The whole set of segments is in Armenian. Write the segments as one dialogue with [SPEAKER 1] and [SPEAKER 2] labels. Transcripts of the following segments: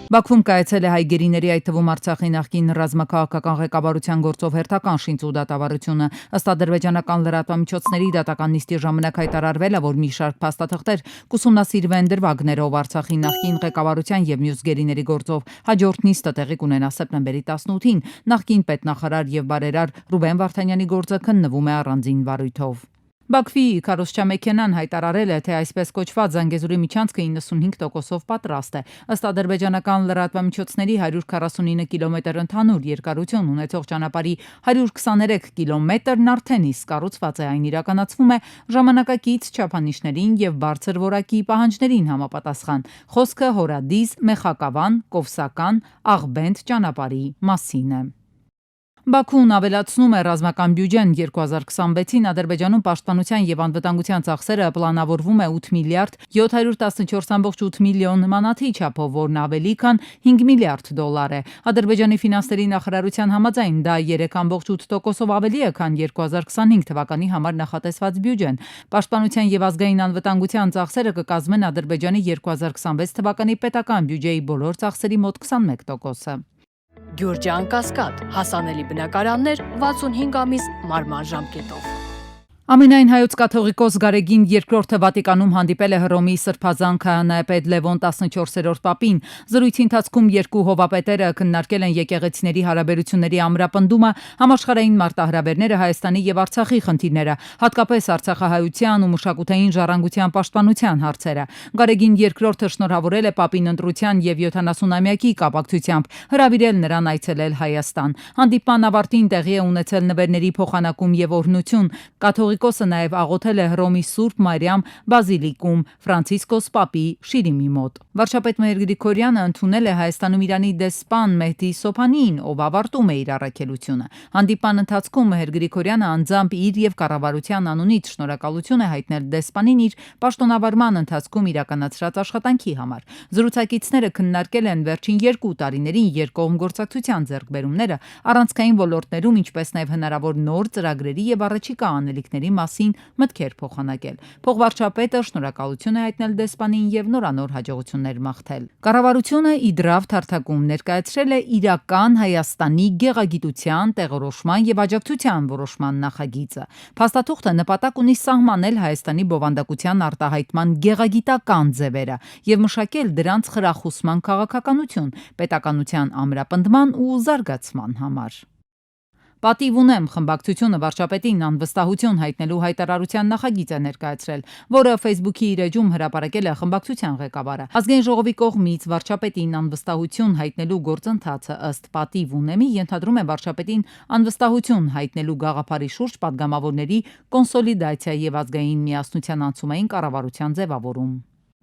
[SPEAKER 1] Բաքվում կայացել է հայ գերիների, այդ թվում Արցախի նախկին ռազմաքաղաքական ղեկավարության գործով հերթական շինծու դատավարությունը։ Ըստ ադրբեջանական լրատվամիջոցների դատական նիստի ժամանակ հայտարարվել է, որ մի շարք փաստաթղթեր կուսումնասիրվեն դրվագներով Արցախի նախկին ղեկավարության եւ մյուս գերիների գործով։ Հաջորդ նիստը տեղի կունենա սեպտեմբերի 18-ին։ Նախկին պետնախարար եւ բարերար Ռուբեն Վարդանյանի գործը քննվում է առանձին վարույթով։ Բաքվի քարոզչամեքենան հայտարարել է, թե այսպես կոչված Զանգեզուրի միջանցքը 95%-ով պատրաստ է։ Ըստ ադրբեջանական լրատվամիջոցների 149 կիլոմետր ընդհանուր երկարություն ունեցող ճանապարհի 123 կիլոմետրն արդեն իսկ կառուցված է, այն իրականացվում է ժամանակակից չափանիշներին եւ բարձր որակի պահանջներին համապատասխան։ Խոսքը Հորադիս, Մեխակավան, Կովսական, Աղբենդ ճանապարհի մասին է։ Բաքուն ավելացնում է ռազմական բյուջեն 2026-ին Ադրբեջանում պաշտպանության եւ անվտանգության ծախսերը պլանավորվում է 8 միլիարդ 714.8 միլիոն մանաթի չափով, որն ավելի քան 5 միլիարդ դոլար է։ Ադրբեջանի ֆինանսների նախարարության համաձայն դա 3.8%-ով ավելի է, քան 2025 թվականի համար նախատեսված բյուջեն։ Պաշտպանության եւ ազգային անվտանգության ծախսերը կկազմեն Ադրբեջանի 2026 թվականի պետական բյուջեի բոլոր ծախսերի մոտ 21%-ը։
[SPEAKER 2] Գյուրջան Կասկադ, հասանելի բնակարաններ 65 ամիս մարման ժամկետով։
[SPEAKER 1] Ամենայն հայոց կաթողիկոս Գարեգին II Վատիկանում հանդիպել է Հռոմի Սրբազան քահանայապետ Լևոն 14-րդ պապին։ Զրույցի ընթացքում երկու հովապետերը քննարկել են եկեղեցիների հարաբերությունների ամրապնդումը, համաշխարհային մարտահրավերները, Հայաստանի եւ Արցախի խնդիրները, հատկապես արցախահայության ու մշակութային ժառանգության պաշտպանության հարցերը։ Գարեգին II շնորհավորել է պապին ընտրության եւ 70-ամյակի կապակցությամբ, հրավիրել նրան այցելել Հայաստան։ Հանդիպման ավարտին տեղի է ունեցել նվերների փոխանակում եւ օրհնություն։ Կաթողիկոսը նաև աղոթել է Հռոմի Սուրբ Մարիամ բազիլիկում Ֆրանցիսկոս պապի շիրիմի մոտ։ Վարչապետ Մհեր Գրիգորյանը ընդունել է Հայաստանում Իրանի դեսպան Մեհդի Սոփանիին, ով ավարտում է իր առաքելությունը։ Հանդիպան ընթացքում Մհեր Գրիգորյանը անձամբ իր եւ կառավարության անունից շնորհակալություն է հայտնել դեսպանին իր պաշտոնավարման ընթացքում իրականացրած աշխատանքի համար։ Զրուցակիցները քննարկել են վերջին 2 տարիներին երկկողմ գործակցության ձեռքբերումները առանցքային ոլորտներում, ինչպես նաև հնարավոր նոր ծրագրերի եւ առաջիկա անելիքների մասին մտքեր փոխանակել։ Փոխվարչապետը շնորհակալություն է հայտնել դեսպանին եւ նորանոր հաջողություններ մաղթել։ Կառավարությունը իդրավ թարթակում ներկայացրել է իրական Հայաստանի գեղագիտության, տեղորոշման եւ աջակցության որոշման նախագիծը։ Փաստաթուղթը նպատակ ունի սահմանել Հայաստանի բովանդակության արտահայտման գեղագիտական ձևերը եւ մշակել դրանց խրախուսման քաղաքականություն, պետականության ամրապնդման ու զարգացման համար։ Պատիվ ունեմ խմբակցությունը վարչապետին անվստահություն հայտնելու հայտարարության նախագիծ է ներկայացրել, որը Facebook-ի իր էջում հրապարակել է խմբակցության ղեկավարը։ Ազգային ժողովի կողմից վարչապետին անվստահություն հայտնելու գործընթացը ըստ Պատիվ ունեմի ենթադրում է վարչապետին անվստահություն հայտնելու գաղափարի շուրջ պատգամավորների կոնսոլիդացիա եւ ազգային միասնության անցումային կառավարության ձևավորում։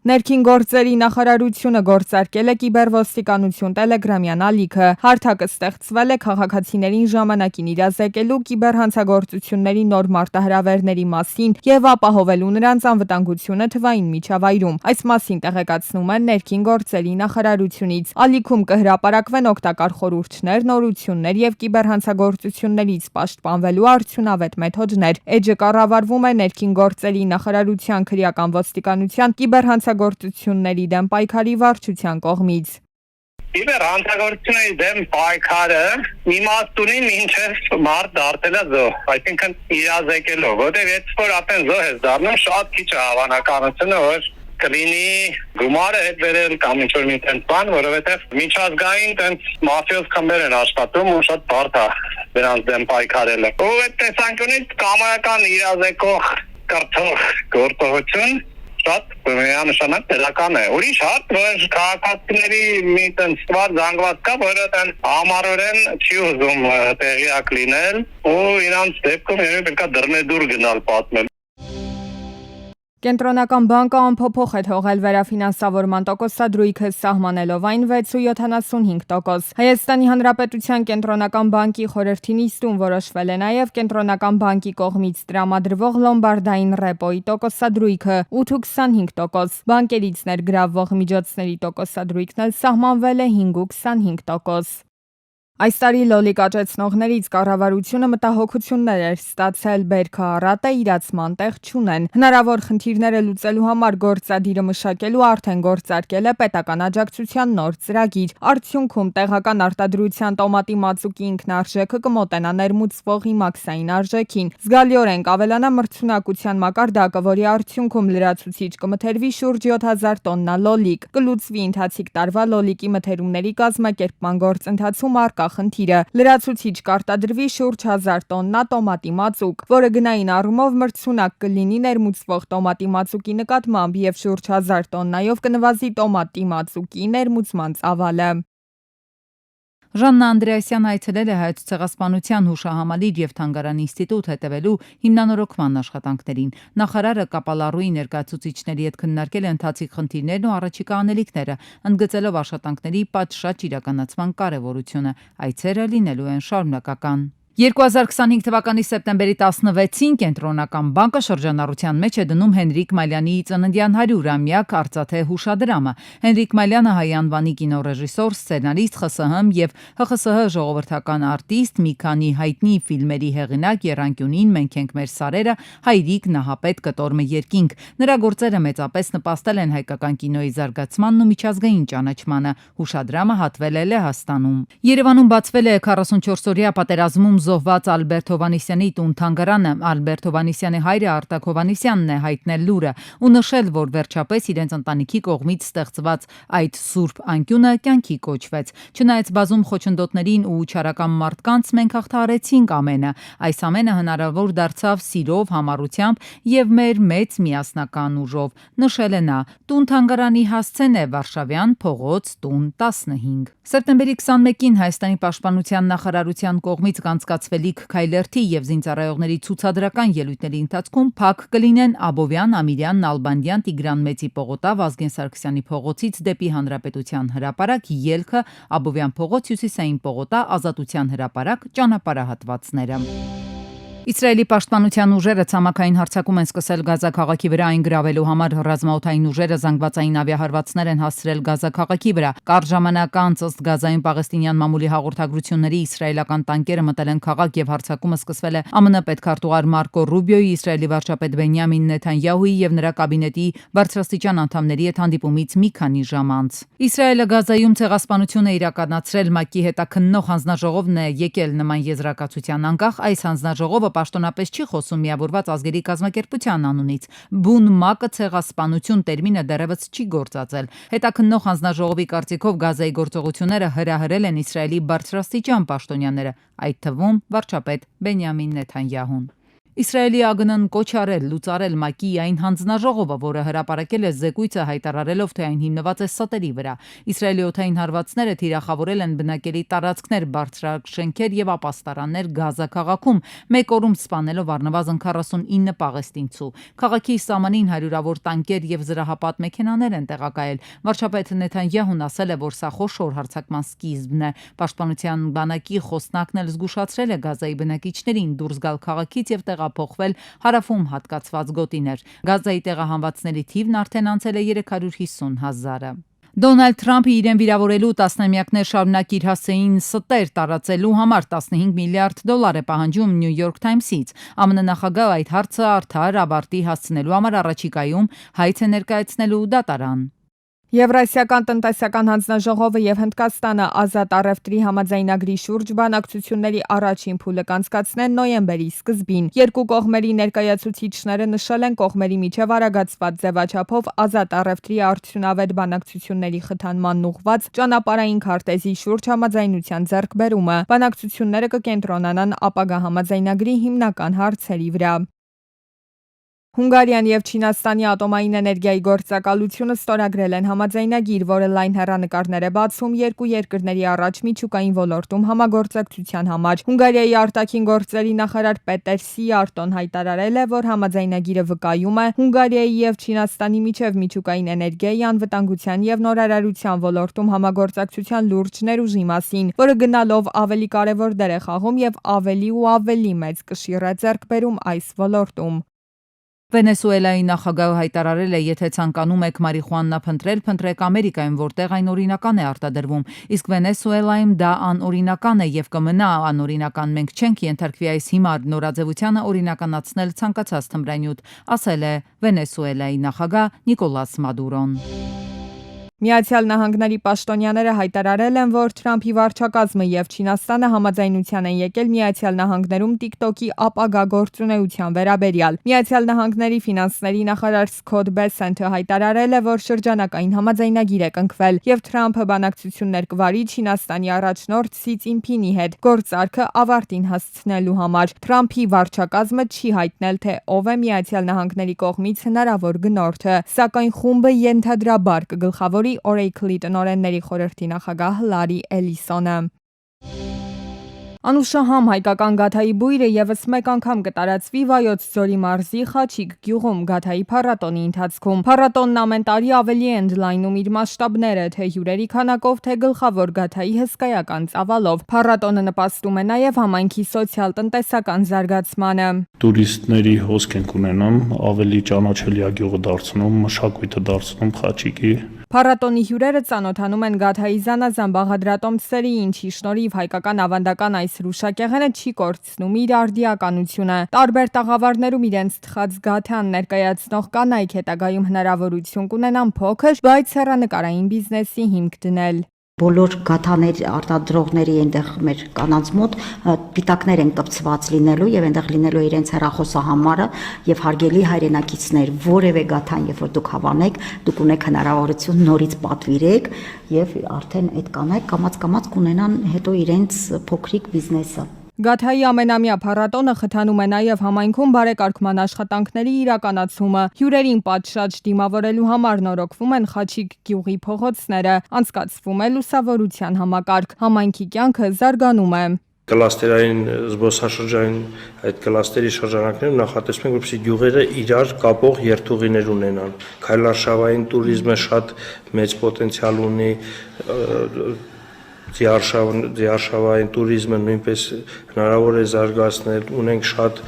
[SPEAKER 3] Ներքին գործերի նախարարությունը գործարկել է կիբերոստիկանություն տելեգրամյան ալիքը։ Հարթակը ստեղծվել է քաղաքացիներին ժամանակին իրազեկելու կիբերհանցագործությունների նոր մարտահրավերների մասին եւ ապահովելու նրանց անվտանգությունը թվային միջավայրում։ Այս մասին տեղեկացնում են ներքին գործերի նախարարությունից։ Ալիքում կհրապարակվեն օգտակար խորհուրդներ, նորություններ եւ կիբերհանցագործություններից պաշտպանվելու արդյունավետ մեթոդներ։ Էջը կառավարվում է ներքին գործերի նախարարության քրեական ոստիկանության կիբերհանցագործությունների դեմ պայքարի վարչության կողմից։
[SPEAKER 4] Կիբերհանցագործությունների դեմ պայքարը իմաստունի մինչև մարդ դարձել է զոհ, այսինքն իրազեկելով, որտեղ եթե որ ապեն զոհ ես դառնում, շատ քիչ է հավանականությունը, որ կլինի գումարը հետ վերել կամ ինչ-որ մի տենց բան, որովհետև միջազգային տենց մաֆիոզ խմբեր են աշխատում ու շատ բարդ է դրանց դեմ պայքարելը։ Ու այդ տեսանկյունից կամայական իրազեկող կրթող գործողություն շատ միանշանակ դրական է։ Ուրիշ հարց, որ քաղաքացիների մի տենց զանգված կա, որը համառորեն չի ուզում տեղյակ լինել ու իրանց դեպքում պետք է դռնեդուր գնալ պատմել։
[SPEAKER 3] Կենտրոնական բանկը անփոփոխ է թողել վերաֆինանսավորման տոկոսադրույքը, սահմանելով այն 6.75%։ Հայաստանի Հանրապետության կենտրոնական բանկի խորհրդի նիստում որոշվել է նաև կենտրոնական բանկի կողմից տրամադրվող լոմբարդային ռեպոյի տոկոսադրույքը 8.25%։ Բանկերից ներգրավվող միջոցների տոկոսադրույքն էլ սահմանվել է 5.25%։ Այս տարի լոլիկ աճեցնողներից կառավարությունը մտահոգություններ էր ստացել բերքը առատը իրացման տեղ չունեն։ Հնարավոր խնդիրները լուծելու համար գործադիրը մշակելու արդեն գործարկել է պետական աջակցության նոր ծրագիր։ Արդյունքում տեղական արտադրության տոմատի մածուկի ինքնարժեքը կմոտենա ներմուծվողի մաքսային արժեքին։ Զգալիորեն կավելանա մրցունակության մակարդակը, որի արդյունքում լրացուցիչ կմթերվի շուրջ 7000 տոննա լոլիկ։ Կլուծվի ընթացիկ տարվա լոլիկի մթերումների կազմակերպման գործընթացում առկա խնդիրը։ Լրացուցիչ կարտադրվի շուրջ 1000 տոննա տոմատի մածուկ, որը գնային առումով մրցունակ կլինի ներմուծվող տոմատի մածուկի նկատմամբ եւ շուրջ 1000 տոննայով կնվազի տոմատի մածուկի ներմուծման ծավալը։
[SPEAKER 1] Ժաննա Անդրեասյան այցելել է Հայոց ցեղասպանության հուշահամալիր եւ թանգարան ինստիտուտ հետևելու հիմնանորոգման աշխատանքներին։ Նախարարը կապալառուի ներկայացուցիչների հետ քննարկել է ընթացիկ խնդիրներն ու առաջիկա անելիքները, ընդգծելով աշխատանքների պատշաճ իրականացման կարևորությունը։ Այցերը լինելու են շարունակական։ 2025 թվականի սեպտեմբերի 16-ին Կենտրոնական բանկը շրջանառության մեջ է դնում Հենրիկ Մալյանի ծննդյան 100-ամյակ արծաթե հուշադրամը։ Հենրիկ Մալյանը հայ անվանի կինոռեժիսոր, սցենարիստ, ԽՍՀՄ եւ ՀԽՍՀ ժողովրդական արտիստ, մի քանի հայտնի ֆիլմերի հեղինակ, եռանկյունին «Մենք ենք մեր սարերը», Հայրիկ, Նահապետ, Կտորմը երկինք։ Նրա գործերը մեծապես նպաստել են հայկական կինոյի զարգացմանն ու միջազգային ճանաչմանը։ Հուշադրամը հատվել է Լեհաստանում։ Երևանում բացվել է 44-օրյա պատերազմում զոհված Ալբերտ Հովհաննիսյանի տուն-թանգարանը։ Ալբերտ Հովհաննիսյանի հայրը Արտակ Հովհաննիսյանն է հայտնել լուրը ու նշել, որ վերջապես իրենց ընտանիքի կողմից ստեղծված այդ սուրբ անկյունը կյանքի կոչվեց։ Չնայած բազում խոչընդոտներին ու չարական մարդկանց, մենք հաղթահարեցինք ամենը։ Այս ամենը հնարավոր դարձավ սիրով, համառությամբ եւ մեր մեծ միասնական ուժով, նշել է նա։ Տուն-թանգարանի հասցեն է Վարշավյան փողոց տուն 15։ Սեպտեմբերի 21-ին Հայաստանի պաշտպանության նախարարության կողմից կանցկացվելիք Քայլերթի եւ զինծառայողների ցուցադրական ելույթների ընթացքում փակ կլինեն Աբովյան, Ամիրյան, Նալբանդյան, Տիգրան Մեծի պողոտա, Վազգեն Սարգսյանի փողոցից դեպի Հանրապետության հրապարակ, ելքը Աբովյան փողոց, Հյուսիսային պողոտա, Ազատության հրապարակ ճանապարհահատվածները։ Իսրայելի պաշտպանության ուժերը ցամաքային հարձակում են սկսել Գազա քաղաքի վրա, այն գրավելու համար ռազմաօդային ուժերը զանգվածային ավիահարվածներ են հասցրել Գազա քաղաքի վրա։ Կարճ ժամանակ անց ըստ Գազայում պաղեստինյան մամուլի հաղորդագրությունների իսրայելական տանկերը մտել են քաղաք եւ հարձակումը սկսվել է ԱՄՆ պետքարտուղար Մարկո Ռուբիոյի, Իսրայելի վարչապետ Բենյամին Նեթանյահուի եւ նրա կաբինետի բարձրաստիճան անդամների հետ հանդիպումից մի քանի ժամ անց։ Իսրայելը Գազայում ցեղասպանություն է իրականացրել, ՄԱԿ-ի հետաքննող հանձնաժողովն է եկել նման եզրակացության անկախ այս հանձնաժողովը պաշտոնապես չի խոսում Միավորված ազգերի կազմակերպության անունից։ Բուն ՄԱԿ-ը ցեղասպանություն տերմինը դեռևս չի գործածել։ Հետաքննող հանձնաժողովի կարծիքով Գազայի գործողությունները հրահրել են Իսրայելի բարձրաստիճան պաշտոնյաները, այդ թվում վարչապետ Բենյամին Նեթանյահուն։ Իսրայելի ԱԳՆ-ն կոչ արել լուծարել ՄԱԿ-ի այն հանձնաժողովը, որը հրապարակել է զեկույցը հայտարարելով, թե այն հիմնված է ստերի վրա։ Իսրայելի օդային հարվածները թիրախավորել են բնակելի տարածքներ, բարձրակ շենքեր եւ ապաստարաններ Գազա քաղաքում, մեկ օրում սպանելով առնվազն 49 պաղեստինցու։ Քաղաքի սահմանին հարյուրավոր տանկեր եւ զրահապատ մեքենաներ են տեղակայել։ Վարչապետ Նեթանյահուն ասել է, որ սա խոշոր հարձակման սկիզբն է։ Պաշտպանության բանակի խոսնակն էլ զգուշացրել է Գազայի բնակիչներին դուրս գալ քաղաքից եւ փոխվել հարավում հատկացված գոտիներ։ Գազայի տեղահանվածների թիվն արդեն անցել է 350 000-ը։ Դոնալդ Թրամփը իրեն վիրավորելու տասնամյակներ շարունակ իր հասցեին ստեր տարածելու համար $15 միլիարդ է պահանջում New York Times-ից։ ԱՄՆ նախագահը այդ հարցը արդար ավարտի հասցնելու համար առաջիկայում հայց է ներկայացնելու դատարան։
[SPEAKER 3] Եվրասիական տնտեսական հանձնաժողովը եւ Հնդկաստանը ազատ առևտրի համաձայնագրի շուրջ բանակցությունների առաջին փուլը կանցկացնեն նոյեմբերի սկզբին։ Երկու կողմերի ներկայացուցիչները նշել են կողմերի միջև արագացված ձևաչափով ազատ առևտրի արդյունավետ բանակցությունների խթանման ուղղված ճանապարհային քարտեզի շուրջ համաձայնության ձեռքբերումը։ Բանակցությունները կկենտրոնանան ապագա համաձայնագրի հիմնական հարցերի վրա։ Հունգարիան եւ Չինաստանի ատոմային էներգիայի գործակալությունը ստորագրել են համաձայնագիր, որը լայն հեռանկարներ է բացում երկու երկրների առաջ միջուկային ոլորտում համագործակցության համար։ Հունգարիայի արտաքին գործերի նախարար Պետեր Սիարտոն հայտարարել է, որ համաձայնագիրը վկայում է Հունգարիայի եւ Չինաստանի միջև միջուկային էներգիայի անվտանգության եւ նորարարության ոլորտում համագործակցության լուրջ ներուժի մասին, որը գնալով ավելի կարևոր դեր է խաղում եւ ավելի ու ավելի մեծ կշիռ է ձեռք բերում այս ոլորտում։
[SPEAKER 1] Վենեսուելայի նախագահը հայտարարել է, եթե ցանկանում եք մարիխուանա փնտրել, փնտրեք Ամերիկայում, որտեղ այն օրինական է արտադրվում, իսկ Վենեսուելայում դա անօրինական է եւ կմնա անօրինական։ Մենք չենք ենթարկվի այս հիմար նորաձևությանը օրինականացնել ցանկացած թմրանյութ, ասել է Վենեսուելայի նախագահ Նիկոլաս Մադուրոն։
[SPEAKER 3] Միացյալ Նահանգների պաշտոնյաները հայտարարել են, որ Թրամփի վարչակազմը եւ Չինաստանը համաձայնության են եկել Միացյալ Նահանգներում TikTok-ի ապագա գործունեության վերաբերյալ։ Միացյալ Նահանգների ֆինանսների նախարար Սքոթ Բեսենթը հայտարարել է, որ շրջանակային համաձայնագիր է կնքվել եւ Թրամփը բանակցություններ կվարի Չինաստանի առաջնորդ Սի Ցինփինի հետ գործարքը ավարտին հասցնելու համար։ Թրամփի վարչակազմը չի հայտնել, թե ով է Միացյալ Նահանգների կողմից հնարավոր գնորդը, սակայն խումբը ենթադրաբար կգլխավորի Oracle-ի տնօրենների խորհրդի նախագահ Լարի Էլիսոնը։ Անուշահամ հայկական գաթայի բույրը եւս մեկ անգամ կտարածվի Վայոց ձորի մարզի Խաչիկ գյուղում գաթայի փառատոնի ընթացքում։ Փառատոնն ամեն տարի ավելի է ընդլայնում իր մասշտաբները, թե հյուրերի քանակով, թե գլխավոր գաթայի հսկայական ծավալով։ Փառատոնը նպաստում է նաեւ համայնքի սոցիալ-տնտեսական զարգացմանը։
[SPEAKER 5] Տուրիստների հոսք ենք ունենում, ավելի ճանաչելի է գյուղը դարձնում, մշակույթը դարձնում Խաչիկի։
[SPEAKER 3] Փառատոնի հյուրերը ծանոթանում են գաթայի զանազան բաղադրատոմսերի, ինչի շնորհիվ հայկական ավանդական այս հրուշակեղենը չի կորցնում իր արդիականությունը։ Տարբեր տաղավարներում իրենց թխած գաթան ներկայացնող կանայք հետագայում հնարավորություն կունենան փոքր, բայց հեռանկարային բիզնեսի հիմք դնել։
[SPEAKER 6] Բոլոր գաթաներ արտադրողների այնտեղ մեր կանանց մոտ պիտակներ են կպցված լինելու եւ այնտեղ լինելու է իրենց հեռախոսահամարը եւ հարգելի հայրենակիցներ, որևէ գաթան, երբ որ դուք հավանեք, դուք ունեք հնարավորություն նորից պատվիրեք եւ արդեն այդ կանայք կամաց կունենան հետո իրենց փոքրիկ բիզնեսը։
[SPEAKER 3] Գաթայի ամենամյա փառատոնը խթանում է նաև համայնքում բարեկարգման աշխատանքների իրականացումը։ Հյուրերին պատշաճ դիմավորելու համար նորոգվում են Խաչիկ գյուղի փողոցները, անցկացվում է լուսավորության համակարգ։ Համայնքի կյանքը զարգանում է։
[SPEAKER 7] Կլաստերային զբոսաշրջային այդ կլաստերի շրջանակներում նախատեսվում է, որպեսզի գյուղերը իրար կապող երթուղիներ ունենան։ Քայլարշավային туриզմը շատ մեծ պոտենցիալ ունի, ձիարշավային туриզմը նույնպես հնարավոր է զարգացնել, ունենք շատ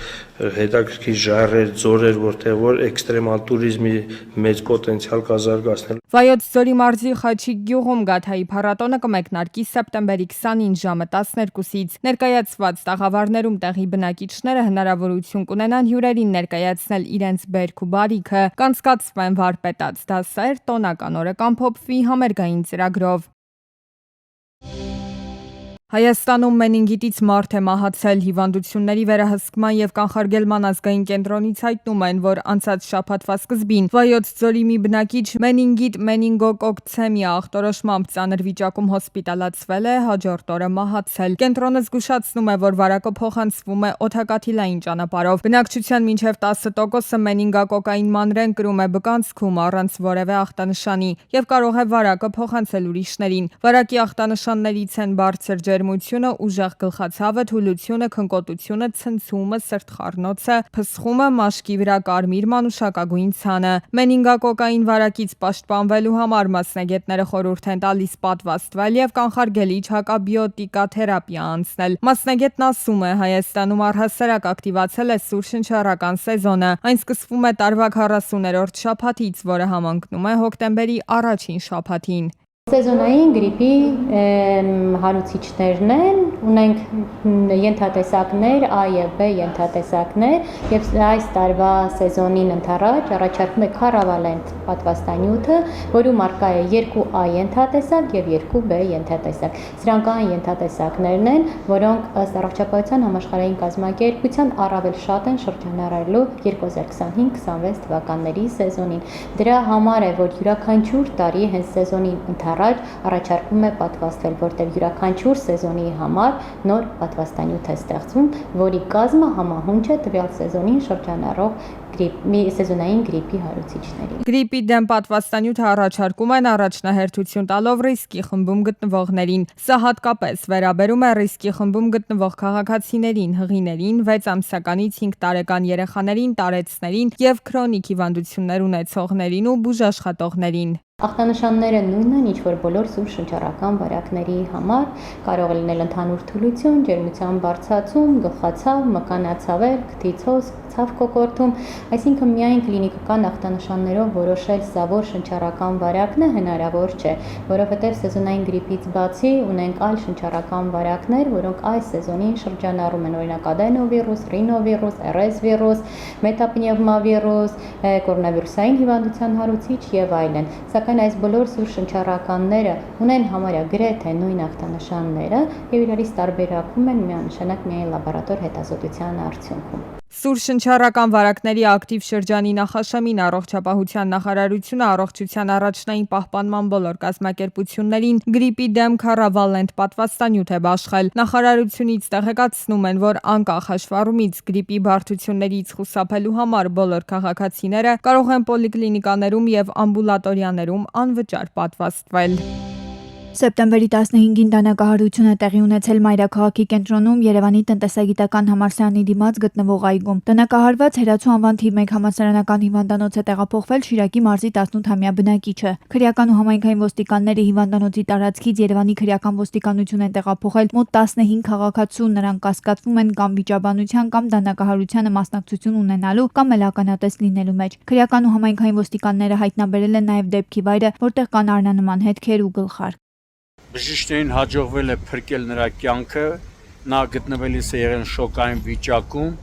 [SPEAKER 7] հետաքրքիր ժայռեր, ձորեր, որտեղ որ էքստրեմալ туриզմի մեծ պոտենցիալ կա զարգացնել։
[SPEAKER 3] Վայոց ձորի մարզի Խաչիկ գյուղում գաթայի փառատոնը կմեկնարկի սեպտեմբերի 29 ժամը 12-ից։ Ներկայացված տաղավարներում տեղի բնակիչները հնարավորություն կունենան հյուրերին ներկայացնել իրենց բերք ու բարիքը, կանցկացվեն վարպետաց դասեր, տոնական օրը կամփոփվի համերգային ծրագրով։ Հայաստանում մենինգիտից մարդ է մահացել։ Հիվանդությունների վերահսկման եւ կանխարգելման ազգային կենտրոնից հայտնում են, որ անցած շաբաթվա սկզբին Վայոց ձորի մի բնակիչ մենինգիտ մենինգոկոկցեմիա ախտորոշմամբ ծանր վիճակում հոսպիտալացվել է, հաջորդ օրը մահացել։ Կենտրոնը զգուշացնում է, որ վարակը փոխանցվում է օդակաթիլային ճանապարհով։ Բնակչության մինչև 10%-ը մենինգակոկային մանրեն կրում է բկանցքում առանց որևէ ախտանշանի եւ կարող է վարակը փոխանցել ուրիշներին։ Վարակի ախտանշաններից են բարձր ջերմությունը, ուժեղ գլխացավը, թուլությունը, քնկոտությունը, ցնցումը, սրտխառնոցը, փսխումը, մաշկի վրա կարմիր մանուշակագույն ցանը։ Մենինգակոկային վարակից պաշտպանվելու համար մասնագետները խորհուրդ են տալիս պատվաստվել եւ կանխարգելիչ հակաբիոտիկաթերապիա անցնել։ Մասնագետն ասում է, Հայաստանում առհասարակ ակտիվացել է սուր շնչառական սեզոնը։ Այն սկսվում է տարվա 40-րդ շաբաթից, որը համընկնում է հոկտեմբերի առաջին շաբաթին։
[SPEAKER 8] Սեզոնային գրիպի հարուցիչներն են, ունենք ենթատեսակներ, A եւ B ենթատեսակներ եւ այս տարվա սեզոնին ընթരാճ առաջարկում է քարավալենտ պատվաստանյութը, որում առկա է 2A ենթատեսակ եւ 2B ենթատեսակ։ Սրանք այն ենթատեսակներն են, որոնք ըստ Առողջապահության համաշխարհային կազմակերպության առավել շատ են շրջանառելու 2025-26 թվականների սեզոնին։ Դրա համար է, որ յուրաքանչյուր տարի հենց սեզոնին առաջարկում է պատվաստվել, որտեղ յուրաքանչյուր սեզոնի համար նոր պատվաստանյութ է ստեղծվում, որի կազմը համահունչ է տվյալ սեզոնին շրջանառող սեզոնային գրիպի հարուցիչների։
[SPEAKER 3] Գրիպի դեմ պատվաստանյութը առաջարկում են առաջնահերթություն տալով ռիսկի խմբում գտնվողներին։ Սա հատկապես վերաբերում է ռիսկի խմբում գտնվող քաղաքացիներին, հղիներին, 6 ամսականից 5 տարեկան երեխաներին, տարեցներին եւ քրոնիկ հիվանդություններ ունեցողներին ու բուժաշխատողներին։
[SPEAKER 8] Ախտանշանները նույնն են, ինչ որ բոլոր սուր շնչառական վարակների համար, կարող է լինել ընդհանուր թուլություն, ջերմության բարձրացում, գլխացավ, մկանացավեր, քթիցոց, ցավ կոկորտում, այսինքն միայն կլինիկական ախտանշաններով որոշել սա որ շնչառական վարակն է հնարավոր չէ, որովհետև սեզոնային գրիպից բացի ունենք այլ շնչառական վարակներ, որոնք այս սեզոնին շրջանառում են, օրինակ ադենովիրուս, ռինովիրուս, RS վիրուս, մետապնևմավիրուս, կորոնավիրուսային հիվանդության հարուցիչ եւ այլն։ Սակայն այս բոլոր սուր շնչառականները ունեն համարյա գրեթե նույն ախտանշանները եւ իրարից տարբերակվում են միանշանակ միայն լաբորատոր հետազոտության արդյունքում։
[SPEAKER 3] Սուր շնչառական վարակների ակտիվ շրջանի նախաշեմին առողջապահության նախարարությունը առողջության առաջնային պահպանման բոլոր կազմակերպություններին գրիպի դեմ քառավալենտ պատվաստանյութ է բաշխել։ Նախարարությունից տեղեկացնում են, որ անկախ հաշվառումից գրիպի բարդություններից խուսափելու համար բոլոր քաղաքացիները կարող են պոլիկլինիկաներում եւ ամբուլատորիաներում անվճար պատվաստվել։
[SPEAKER 9] Սեպտեմբերի 15-ին դանակահարությունը տեղի ունեցել Մայրաքաղաքի կենտրոնում Երևանի տնտեսագիտական համալսարանի դիմաց գտնվող այգում։ Դանակահարված Հերացու անվան թիվ 1 համալսարանական հիվանդանոց է տեղափոխվել Շիրակի մարզի 18-ամյա բնակիչը։ Քրեական ու համայնքային ոստիկանները հիվանդանոցի տարածքից Երևանի քրեական ոստիկանություն են տեղափոխել մոտ 15 քաղաքացու, նրանք կասկածվում են կամ վիճաբանության կամ դանակահարությանը մասնակցություն ունենալու կամ էլ ականատես լինելու մեջ։ Քրեական ու համայնքային ոստիկանները հայտնաբերել են նաև դեպքի վայրը, որտեղ կան արնանման հետքեր ու գլխարկ։
[SPEAKER 10] Բժիշկներին հաջողվել է փրկել նրա կյանքը, նա գտնվելիս է եղել շոկային վիճակում։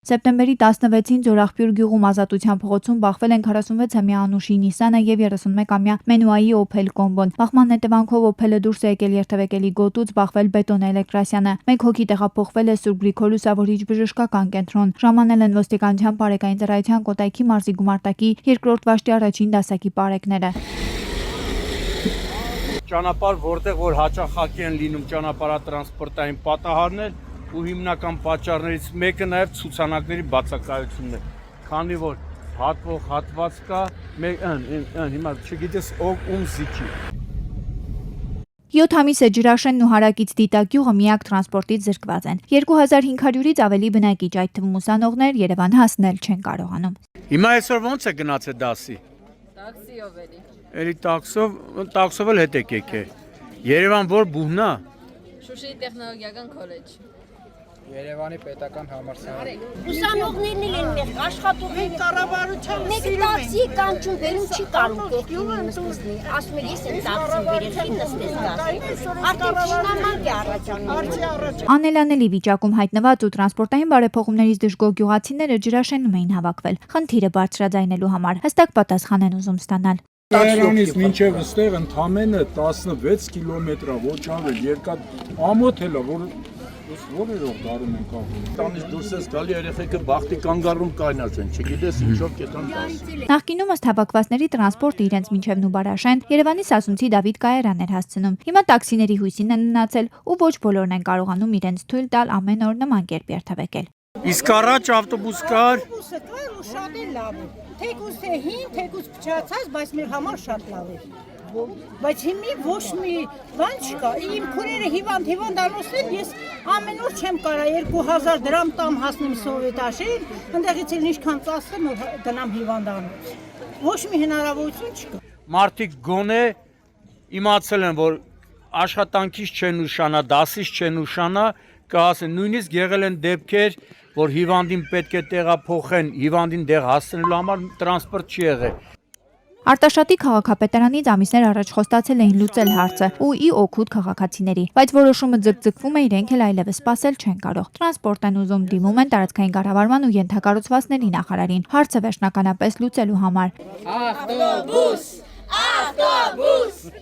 [SPEAKER 9] Սեպտեմբերի 16-ին Ձորախբյուր գյուղում Ազատության փողոցում բախվել են 46-ամյա Անուշի Նիսանը եւ 31-ամյա Մենուայի Օփել կոմբոն։ Բախման հետևանքով Օփելը դուրս է եկել երթևեկելի գոտուց, բախվել Բետոնե Էլեկտրասյանը։ Մեկ հոգի տեղափոխվել է Սուրբ Գրիգոր Լուսավորիչ բժշկական կենտրոն։ Ժամանել են ոստիկանության բարեկային ծառայության Կոտայքի մարզի գումարտակի 2-րդ վաշտի առաջին դասակի պարեկները։
[SPEAKER 10] Ճանապարհ, որտեղ որ հաճախակ են լինում ճանապարհատրանսպորտային պատահարներ ու հիմնական պատճառներից մեկը նաև ցուցանակների բացակայությունն է, քանի որ հատվող հատված կա, հիմա չգիտես ում զիջի։
[SPEAKER 9] 7 ամիս է Ջրաշենն ու Հարակից Դիտակ գյուղը միակ տրանսպորտից զրկված են։ 2500-ից ավելի բնակիչ, այդ թվում ուսանողներ, Երևան հասնել չեն կարողանում։
[SPEAKER 10] Հիմա այսօր ոնց է գնացել դասի։
[SPEAKER 2] Տաքսիով էլի։
[SPEAKER 10] Էլի տաքսով էլ հետ եք եկել։ Երևան որ բուհնա։
[SPEAKER 2] Շուշիի տեխնոլոգիական քոլեջ։
[SPEAKER 11] Երևանի պետական համալսարան։
[SPEAKER 12] Ուսանողներն էլ են մեր աշխատողներ կառավարության մեկ տաքսի կանչում վերում չի կարող կողքին նստի։ Ասում եմ ես եմ տաքսի վերել չի նստես դասի։ Արդեն շնամանք է առաջանում։
[SPEAKER 9] Անելանելի վիճակում հայտնված ու տրանսպորտային բարեփոխումներից դժգոհ գյուղացիները Ջրաշենում էին հավաքվել խնդիրը բարձրաձայնելու համար։ Հստակ պատասխան են ուզում ստանալ։
[SPEAKER 11] Տերանից մինչև ստեղ ընդամենը 16 կիլոմետր է, ոչ ավել, երկար ամոթ էլ է, որերով դարում են կապում։ Տանից դուրս ես գալի երեխեքը բախտի կանգառում կայնած են, չգիտես ինչով կետան դաս։
[SPEAKER 9] Նախկինում ըստ հավաքվածների տրանսպորտը իրենց մինչև Նուբարաշեն Երևանի Սասունցի Դավիթ Կայարան էր հասցնում։ Հիմա տաքսիների հույսին են մնացել ու ոչ բոլորն են կարողանում իրենց թույլ տալ ամեն օր նման կերպ երթևեկել։
[SPEAKER 10] Իսկ առաջ ավտոբուս կար։
[SPEAKER 12] Ավտոբուսը կար ու շատ է լավ է։ Թեկուզ թե հին, թեկուզ փչացած, բայց մեր համար շատ լավ է։ Բայց հիմի ոչ մի բան չկա։ Իմ քուրերը հիվանդանոցներ, ես ամեն օր չեմ կարա 2000 դրամ տամ հասնեմ Սովետաշեն, ընդեղից էլ ինչքան ծախսեմ ու գնամ հիվանդանոց։ Ոչ մի հնարավորություն չկա։
[SPEAKER 10] Մարդիկ գոնե իմացել են, որ աշխատանքից չեն ուշանա, դասից չեն ուշանա, կհասեն, նույնիսկ եղել են դեպքեր, որ հիվանդին պետք է տեղափոխեն, հիվանդին դեղ հասնելու համար տրանսպորտ չի եղել։
[SPEAKER 9] Արտաշատի քաղաքապետարանից ամիսներ առաջ խոստացել էին լուծել հարցը ու ի օգուտ քաղաքացիների, բայց որոշումը ձգձգվում է, իրենք էլ այլևս սպասել չեն կարող։ Տրանսպորտ են ուզում, դիմում են տարածքային կառավարման ու ենթակառուցվածքների նախարարին հարցը վերջնականապես լուծելու համար։
[SPEAKER 12] Ավտոբուս, ավտոբուս